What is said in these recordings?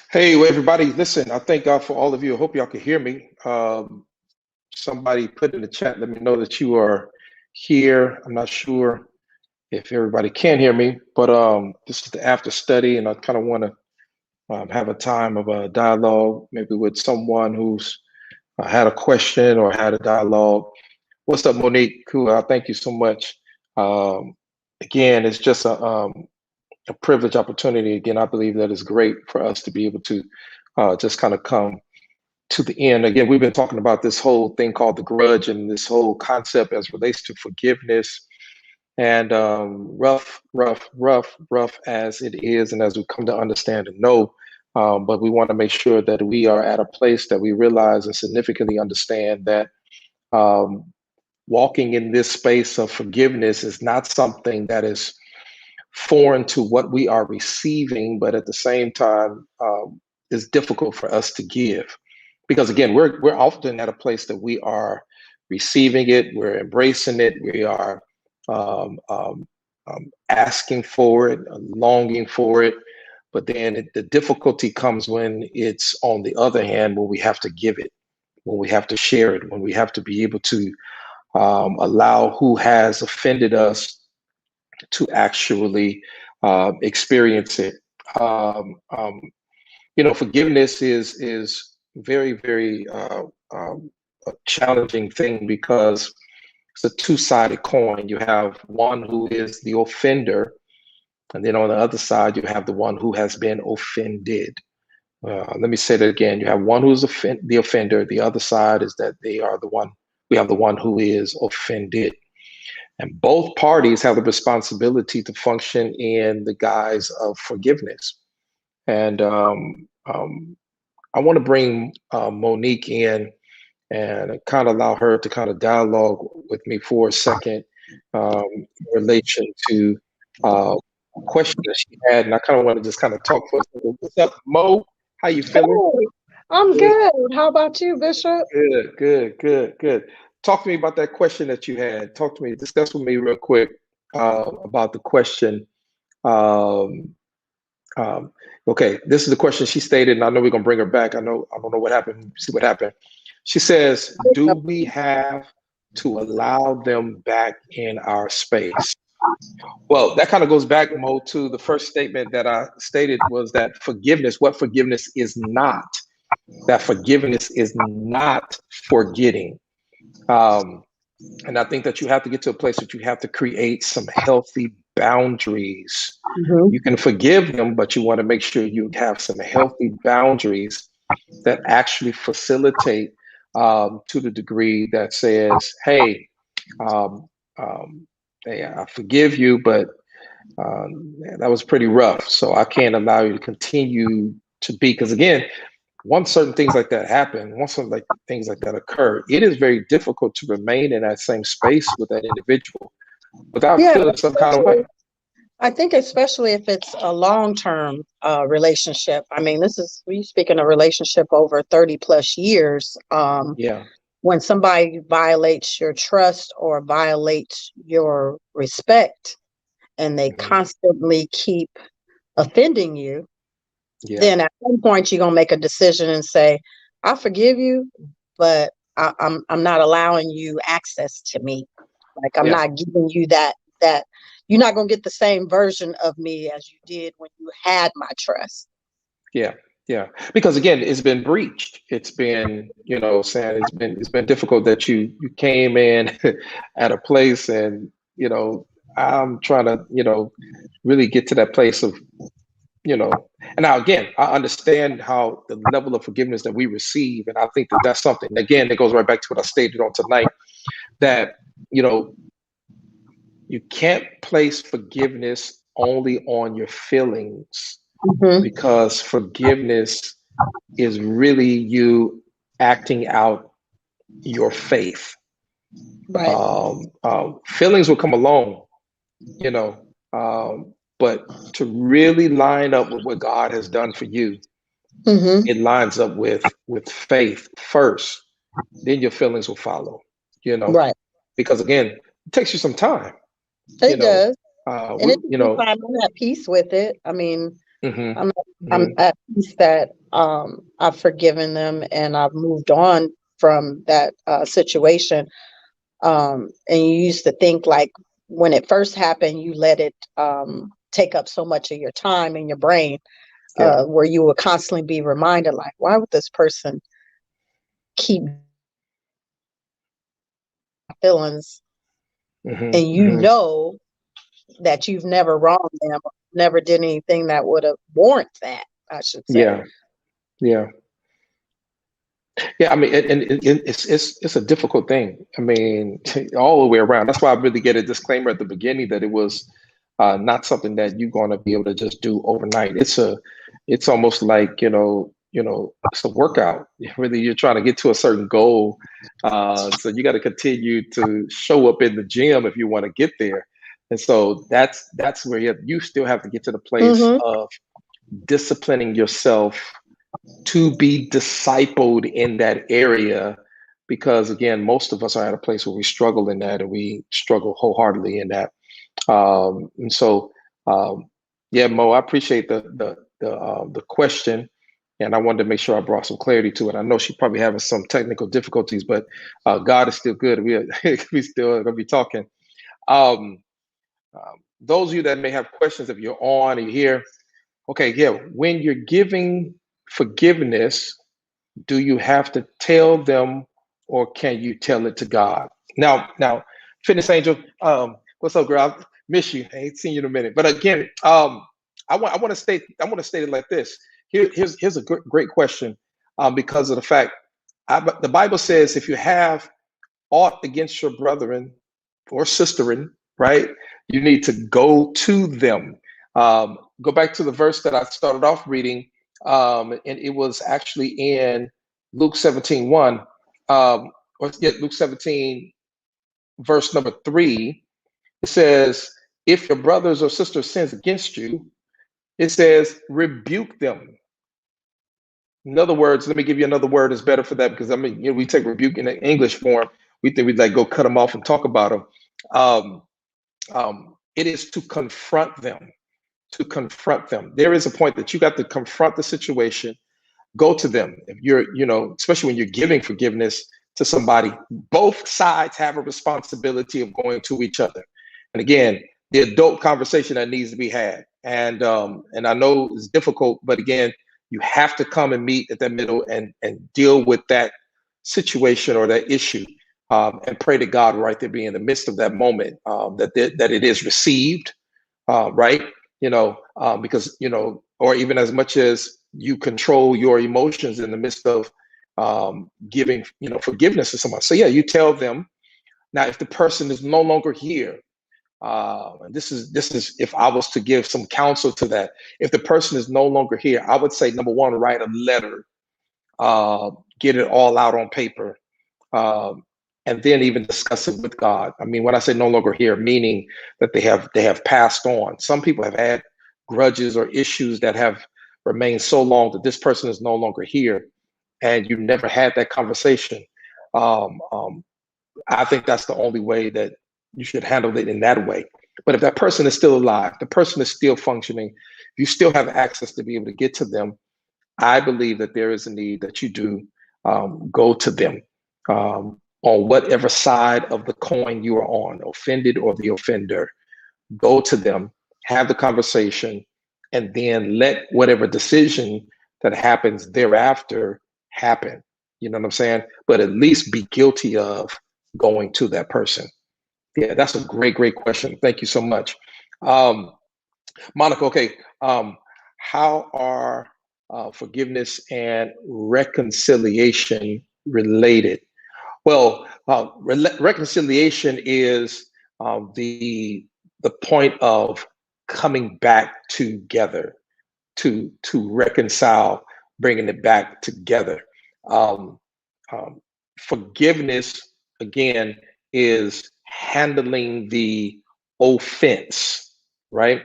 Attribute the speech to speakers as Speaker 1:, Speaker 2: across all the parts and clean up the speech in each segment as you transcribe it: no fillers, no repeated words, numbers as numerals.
Speaker 1: Hey, well, everybody, listen, I thank God for all of you. I hope y'all can hear me. Somebody put in the chat, let me know that you are here. I'm not sure if everybody can hear me, but this is the after study, and I kind of want to have a time of a dialogue, maybe with someone who's had a question or had a dialogue. What's up, Monique? Cool. Thank you so much. Um, Again, it's just a privilege opportunity. Again, I believe that is great for us to be able to just kind of come to the end. Again, we've been talking about this whole thing called the grudge and this whole concept as relates to forgiveness. And rough as it is, and as we come to understand and know, but we want to make sure that we are at a place that we realize and significantly understand that um, walking in this space of forgiveness is not something that is foreign to what we are receiving, but at the same time, is difficult for us to give. Because again, we're often at a place that we are receiving it, we're embracing it, we are um, um, asking for it, longing for it. But then the difficulty comes when it's on the other hand, when we have to give it, when we have to share it, when we have to be able to allow who has offended us to actually experience it. Um, um, Forgiveness is very a challenging thing because it's a two-sided coin. You have one who is the offender, and then on the other side, you have the one who has been offended. Let me say that again. You have one who's the offender. The other side is that they are the one. We have the one who is offended. And both parties have the responsibility to function in the guise of forgiveness. And I want to bring Monique in and kind of allow her to kind of dialogue with me for a second in relation to a question that she had. And I kind of want to just kind of talk for a second. What's up, Mo? How you feeling?
Speaker 2: Hey, I'm
Speaker 1: Good,
Speaker 2: good. How about you, Bishop?
Speaker 1: good. Talk to me about that question that you had. Talk to me, discuss with me real quick about the question. Um, um, okay, this is the question she stated, and I know we're gonna bring her back. I don't know what happened. See what happened. She says, "Do we have to allow them back in our space?" Well, that kind of goes back, Mo, to the first statement that I stated was that forgiveness, what forgiveness is not, that forgiveness is not forgetting. Um, and I think that you have to get to a place that you have to create some healthy boundaries.
Speaker 2: hmm
Speaker 1: You can forgive them, but you want to make sure you have some healthy boundaries that actually facilitate to the degree that says, hey, um, um, hey, I forgive you, but that was pretty rough. So I can't allow you to continue to be, because again, once certain things like that happen, once certain like things like that occur, it is very difficult to remain in that same space with that individual without
Speaker 2: Yeah,
Speaker 1: feeling some kind of way.
Speaker 2: I think especially if it's a long-term relationship. I mean, we speaking a relationship over 30 plus years.
Speaker 1: Yeah.
Speaker 2: When somebody violates your trust or violates your respect and they
Speaker 1: Hmm.
Speaker 2: constantly keep offending you,
Speaker 1: Yeah.
Speaker 2: then at some point you're gonna make a decision and say, I forgive you, but I'm not allowing you access to me. Like I'm
Speaker 1: Yeah.
Speaker 2: not giving you that you're not gonna get the same version of me as you did when you had my trust.
Speaker 1: Yeah. Yeah. Because again, it's been breached. It's been, saying it's been difficult that you came in at a place and, I'm trying to, really get to that place of and now again, I understand how the level of forgiveness that we receive, and I think that that's something again that goes right back to what I stated on tonight, that you know you can't place forgiveness only on your feelings,
Speaker 2: hmm
Speaker 1: because forgiveness is really you acting out your faith.
Speaker 2: Right.
Speaker 1: Feelings will come along, you know but to really line up with what God has done for you,
Speaker 2: hmm
Speaker 1: it lines up with faith first, then your feelings will follow, you know
Speaker 2: Right.
Speaker 1: because again, it takes you some time, you
Speaker 2: It
Speaker 1: know
Speaker 2: does.
Speaker 1: uh
Speaker 2: And
Speaker 1: we
Speaker 2: it
Speaker 1: you
Speaker 2: takes
Speaker 1: know
Speaker 2: time. I'm at peace with it. I mean,
Speaker 1: hmm
Speaker 2: I'm I'm
Speaker 1: hmm
Speaker 2: at peace that I've forgiven them and I've moved on from that situation. And you used to think like when it first happened, you let it take up so much of your time and your brain,
Speaker 1: Yeah.
Speaker 2: where you would constantly be reminded, like, why would this person keep feelings?
Speaker 1: Hmm.
Speaker 2: And you
Speaker 1: Hmm.
Speaker 2: know that you've never wronged them, never did anything that would have warrant that, I should say.
Speaker 1: Yeah. Yeah. Yeah, I mean, it's a difficult thing. I mean, all the way around. That's why I really get a disclaimer at the beginning that it was not something that you're going to be able to just do overnight. It's almost like it's a workout. Really, you're trying to get to a certain goal, so you got to continue to show up in the gym if you want to get there. And so that's where you still have to get to the place
Speaker 2: Mm-hmm.
Speaker 1: of disciplining yourself to be discipled in that area, because again, most of us are at a place where we struggle in that, and we struggle wholeheartedly in that. And so yeah, Mo, I appreciate the question, and I wanted to make sure I brought some clarity to it. I know she's probably having some technical difficulties, but God is still good. We still gonna be talking. um, those of you that may have questions, if you're on and you're here, okay, yeah, when you're giving forgiveness, do you have to tell them, or can you tell it to God? Now, Fitness Angel, what's up, girl? I miss you. I ain't seen you in a minute. But again, I want to state it like this. Here's a great question, because of the fact the Bible says if you have aught against your brethren or sisterin, right, you need to go to them. Go back to the verse that I started off reading, and it was actually in Luke 17:1, or yeah, Luke 17, verse number 3. It says, if your brothers or sisters sins against you, it says, rebuke them. In other words, let me give you another word that's better for that, because I mean, we take rebuke in the English form. We think we'd like go cut them off and talk about them. It is to confront them. To confront them. There is a point that you got to confront the situation. Go to them. If you're, especially when you're giving forgiveness to somebody, both sides have a responsibility of going to each other. And again, the adult conversation that needs to be had. And I know it's difficult, but again, you have to come and meet at that middle and deal with that situation or that issue, and pray to God right there, be in the midst of that moment, that it is received, right? Because or even as much as you control your emotions in the midst of giving, forgiveness to someone. So yeah, you tell them. Now, if the person is no longer here, and this is if I was to give some counsel to that. If the person is no longer here, I would say, number one, write a letter, get it all out on paper, um, and then even discuss it with God. I mean, when I say no longer here, meaning that they have passed on. Some people have had grudges or issues that have remained so long that this person is no longer here, and you never had that conversation. Um, um, I think that's the only way that you should handle it, in that way. But if that person is still alive, the person is still functioning, you still have access to be able to get to them. I believe that there is a need that you do, go to them, on whatever side of the coin you are on, offended or the offender. Go to them, have the conversation, and then let whatever decision that happens thereafter happen. You know what I'm saying? But at least be guilty of going to that person. Yeah, that's a great question. Thank you so much. Um, Monica, okay. How are forgiveness and reconciliation related? Well, reconciliation is the point of coming back together, to reconcile, bringing it back together. Um, um, Forgiveness, again, is handling the offense, right?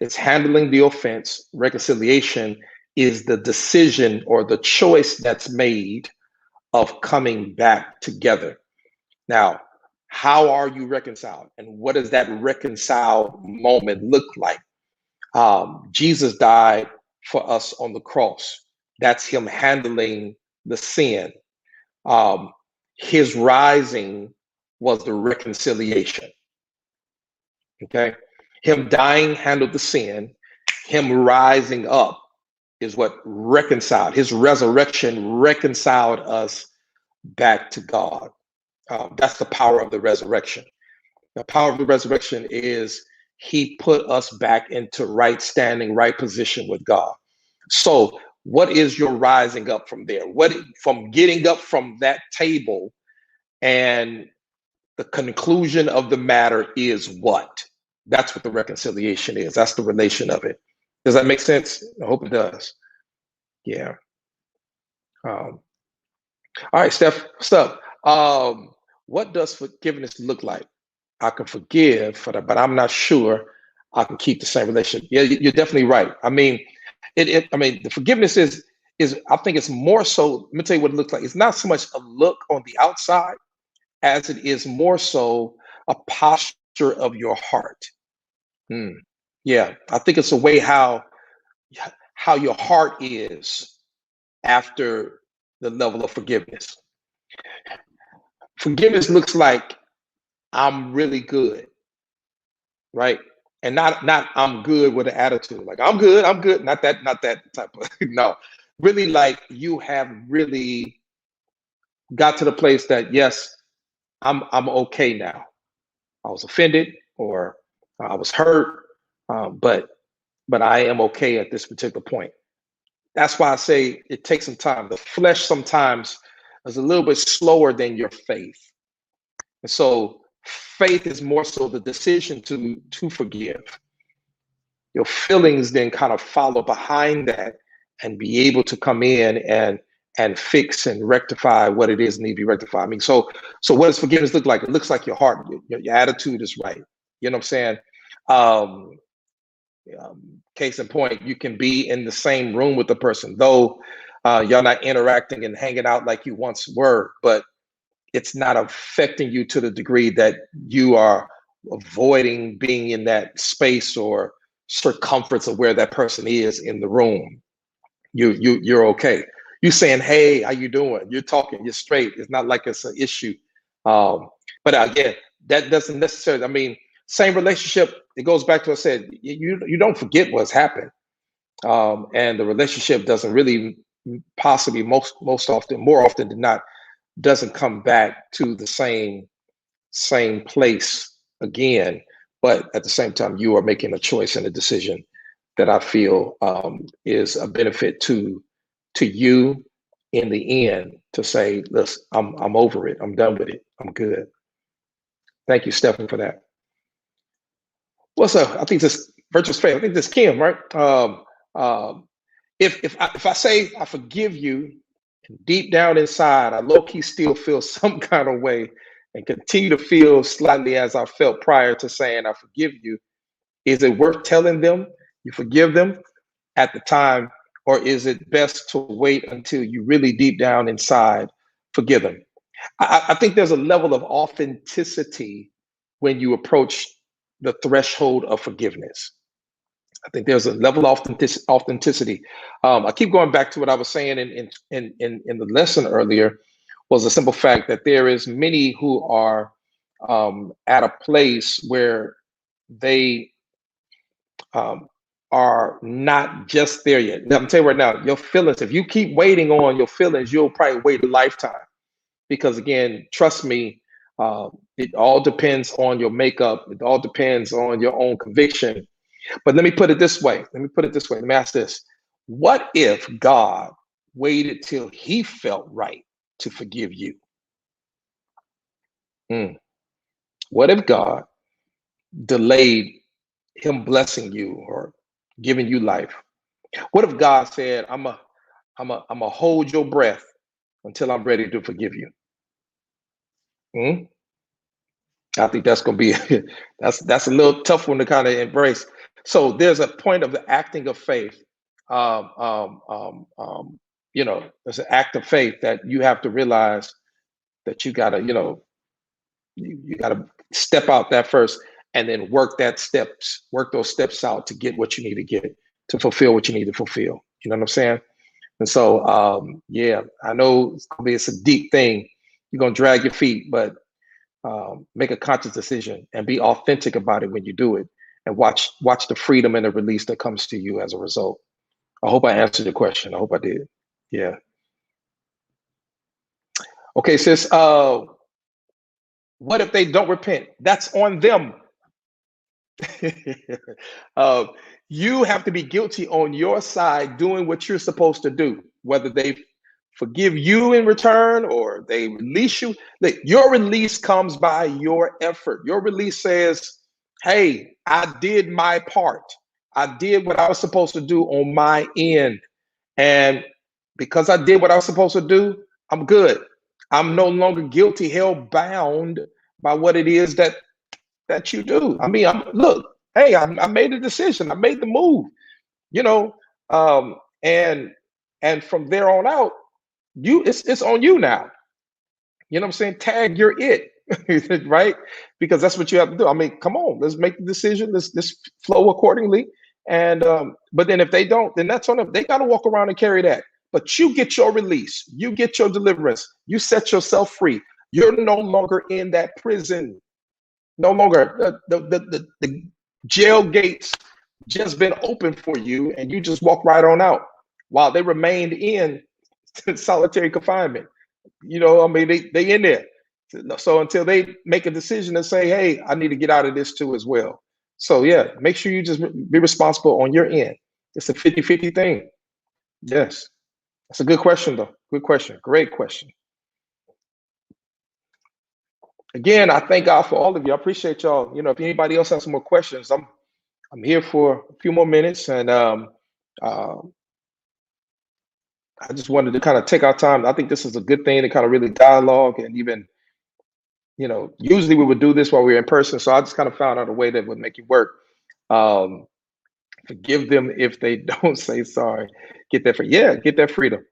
Speaker 1: It's handling the offense. Reconciliation is the decision or the choice that's made of coming back together. Now, how are you reconciled? And what does that reconciled moment look like? Jesus died for us on the cross. That's him handling the sin. Um, his rising was the reconciliation. Okay. Him dying handled the sin. Him rising up is what reconciled. His resurrection reconciled us back to God. That's the power of the resurrection. The power of the resurrection is he put us back into right standing, right position with God. So, what is your rising up from there? What from getting up from that table, and the conclusion of the matter is what? That's what the reconciliation is. That's the relation of it. Does that make sense? I hope it does. Yeah. All right, Steph, what's up? What does forgiveness look like? I can forgive, but I'm not sure I can keep the same relationship. Yeah, you're definitely right. I mean, I mean, the forgiveness is. I think it's more so. Let me tell you what it looks like. It's not so much a look on the outside as it is more so a posture of your heart. Hmm. Yeah, I think it's a way how your heart is after the level of forgiveness. Forgiveness looks like I'm really good, right? And not I'm good with an attitude. Like I'm good. Not that type of no. Really like you have really got to the place that yes, I'm okay now. I was offended or I was hurt, but I am okay at this particular point. That's why I say it takes some time. The flesh sometimes is a little bit slower than your faith. And so faith is more so the decision to forgive. Your feelings then kind of follow behind that and be able to come in and fix and rectify what it is need to be rectified. I mean, so what does forgiveness look like? It looks like your heart, your attitude is right. You know what I'm saying? Um, Case in point, you can be in the same room with the person, though y'all not interacting and hanging out like you once were, but it's not affecting you to the degree that you are avoiding being in that space or circumference of where that person is in the room. You're okay. You saying, "Hey, how you doing?" You're talking. You're straight. It's not like it's an issue. Um, but again, that doesn't necessarily. I mean, same relationship. It goes back to what I said. You don't forget what's happened, and the relationship doesn't really possibly most often, more often than not, doesn't come back to the same place again. But at the same time, you are making a choice and a decision that I feel is a benefit to you in the end to say, listen, I'm over it. I'm done with it. I'm good. Thank you, Stephen, for that. What's up? I think this virtuous faith. I think this Kim, right? If I say I forgive you, deep down inside, I low key still feel some kind of way and continue to feel slightly as I felt prior to saying I forgive you. Is it worth telling them you forgive them at the time, or is it best to wait until you really deep down inside forgive them? I think there's a level of authenticity when you approach the threshold of forgiveness. I think there's a level of authenticity. I keep going back to what I was saying in the lesson earlier, was the simple fact that there is many who are at a place where they are not just there yet. Now, I'm telling you right now, your feelings, if you keep waiting on your feelings, you'll probably wait a lifetime. Because again, trust me, it all depends on your makeup. It all depends on your own conviction. But let me put it this way. Let me ask this. What if God waited till he felt right to forgive you? Hmm. What if God delayed him blessing you or giving you life? What if God said, I'm a hold your breath until I'm ready to forgive you? Hmm? I think that's going to be that's a little tough one to kind of embrace. So there's a point of the acting of faith. Um, um, um, um, there's an act of faith that you have to realize that you gotta, you gotta step out that first, and then work those steps out to get what you need to get to fulfill what you need to fulfill. You know what I'm saying? And so, yeah, I know it's a deep thing. You're going to drag your feet, but make a conscious decision and be authentic about it when you do it, and watch the freedom and the release that comes to you as a result. I hope I answered your question. I hope I did. Yeah. Okay, sis. What if they don't repent? That's on them. uh, you have to be guilty on your side doing what you're supposed to do, whether they forgive you in return or they release you. Look, your release comes by your effort. Your release says, hey, I did my part. I did what I was supposed to do on my end. And because I did what I was supposed to do, I'm good. I'm no longer guilty, held bound by what it is that you do. I mean, look, hey, I made a decision. I made the move, you know, and from there on out, it's on you now. You know what I'm saying? Tag, you're it, right? Because that's what you have to do. I mean, come on, let's make the decision. Let's flow accordingly. And but then if they don't, then that's on them. They got to walk around and carry that. But you get your release. You get your deliverance. You set yourself free. You're no longer in that prison. No longer the jail gates just been open for you, and you just walk right on out while they remained in solitary confinement. You know, I mean, they in there. So until they make a decision and say, hey, I need to get out of this too as well. So yeah, make sure you just be responsible on your end. It's a 50-50 thing. Yes. That's a good question though. Good question. Great question. Again, I thank God for all of you. I appreciate y'all. You know, if anybody else has some more questions, I'm here for a few more minutes, and uh, I just wanted to kind of take our time. I think this is a good thing to kind of really dialogue, and even, you know, usually we would do this while we were in person. So I just kind of found out a way that would make it work. Forgive them if they don't say sorry. Get that get that freedom.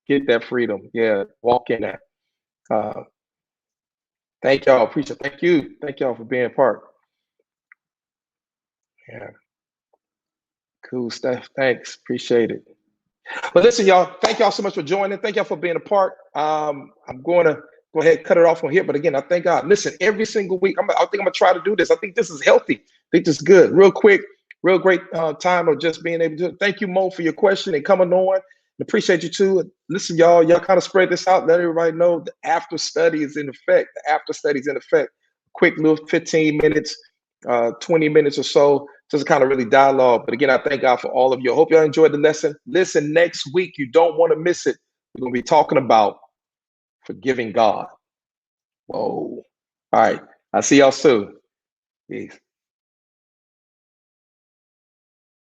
Speaker 1: Get that freedom. Yeah, walk in that. Thank y'all. Appreciate it. Thank you. Thank y'all for being part. Yeah. Cool stuff. Thanks. Appreciate it. But listen, y'all, thank y'all so much for joining. Thank y'all for being a part. I'm going to go ahead and cut it off on here. But again, I thank God. Listen, every single week, I think I'm going to try to do this. I think this is healthy. I think this is good. Real quick, real great time of just being able to. Thank you, Mo, for your question and coming on. Appreciate you too. Listen, y'all kind of spread this out. Let everybody know the after study is in effect. The after study is in effect. Quick little 15 minutes, 20 minutes or so, just kind of really dialogue. But again, I thank God for all of you. I hope y'all enjoyed the lesson. Listen, next week, you don't want to miss it. We're going to be talking about forgiving God. Whoa. All right. I'll see y'all soon. Peace.